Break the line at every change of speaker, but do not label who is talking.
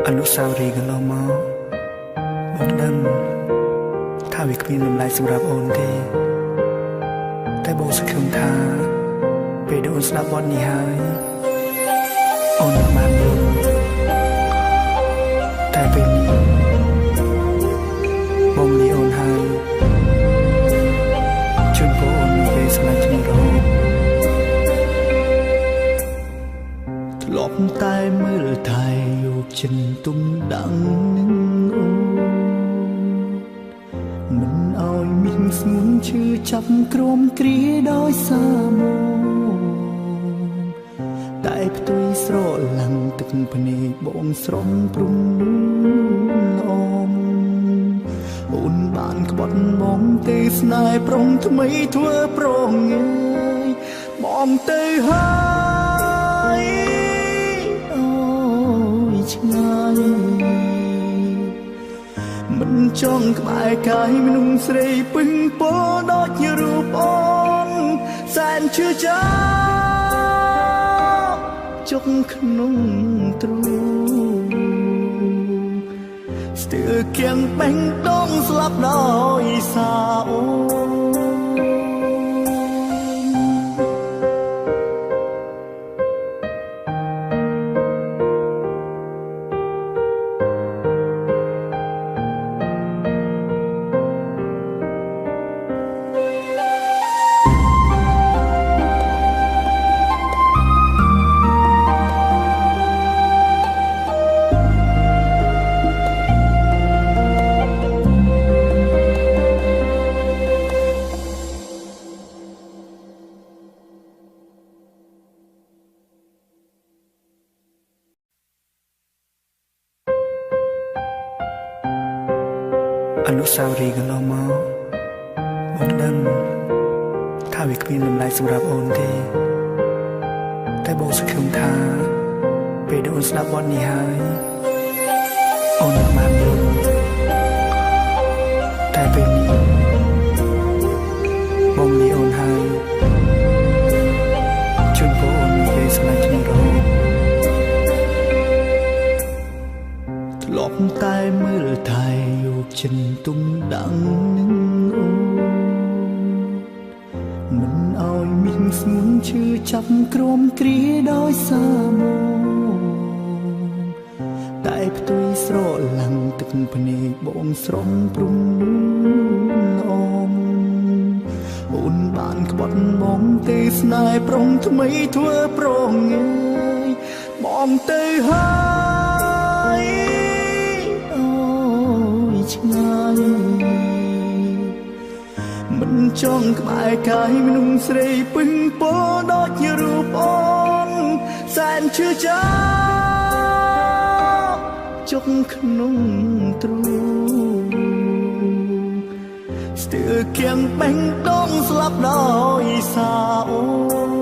អនុស្សាវរីយ៍កន្លងមកបងដឹងថាវាគ្មានតម្លៃសម្រាប់អូនទេតែបងសង្ឃឹមថាពេលដែលអូនស្ដាប់បទនេះហើយអូននឹងបានយល់តែពេលនេះបងលីអូនហើយជូនបងអូននឹងពេលស្លាញ់ជំរងធ្លាប់តែមើលថែយកចិនទុំដាំងនឹងអូនមិនឲ្យមានស្ងួនឈឺចាប់ក្រមគ្រាដោយសារមកតែផ្ទុយស្រឡាំងទឹកភ្នែកបងស្រងព្រំលំអូនបានក្បត់បងទេស្នេហ៍ប្រុងថ្មីធ្វើប្រងងាយបងទៅហើយអូយឆ្ងាយមិនចង់ក្បែរកាយមនុស្សស្រីពឹងពោដូចជារូបអូនសែនឈឺចាប់ចុកក្នុងទ្រូងស្ទើរគៀងបេះដូងស្លាប់ដោយសារអូនអនុស្សាវរីយ៍កន្លងមកបងដឹងថាវាគ្មានតម្លៃសម្រាប់អូនទេតែបងសង្ឃឹមថាពេលដែលអូនស្ដាប់បទនេះហើយអូននឹងបានយល់តែពេលនេះបងលីអូនហើយជូនបងអូននឹងពេលស្លាញ់ជំរងធ្លាប់តែមើលថែយកចិនទុំដាំងនឹងអូនមិនឲ្យមានស្ងួនឈឺចាប់ក្រមគ្រាដោយសារមកតែផ្ទុយស្រឡាំងទឹកភ្នែកបងស្រងព្រំលំអូនបានក្បត់បងទេស្នេហ៍ប្រុងថ្មីធ្វើប្រងងាយបងទៅហើយឆ្ងាយមិនចង់ក្បែរកាយមនុស្សស្រីពឹងពោដូចជារូបអូនសែនឈឺចាប់ចុកក្នុងទ្រូងស្ទើរគៀងបេះដូងស្លាប់ដោយសារអូន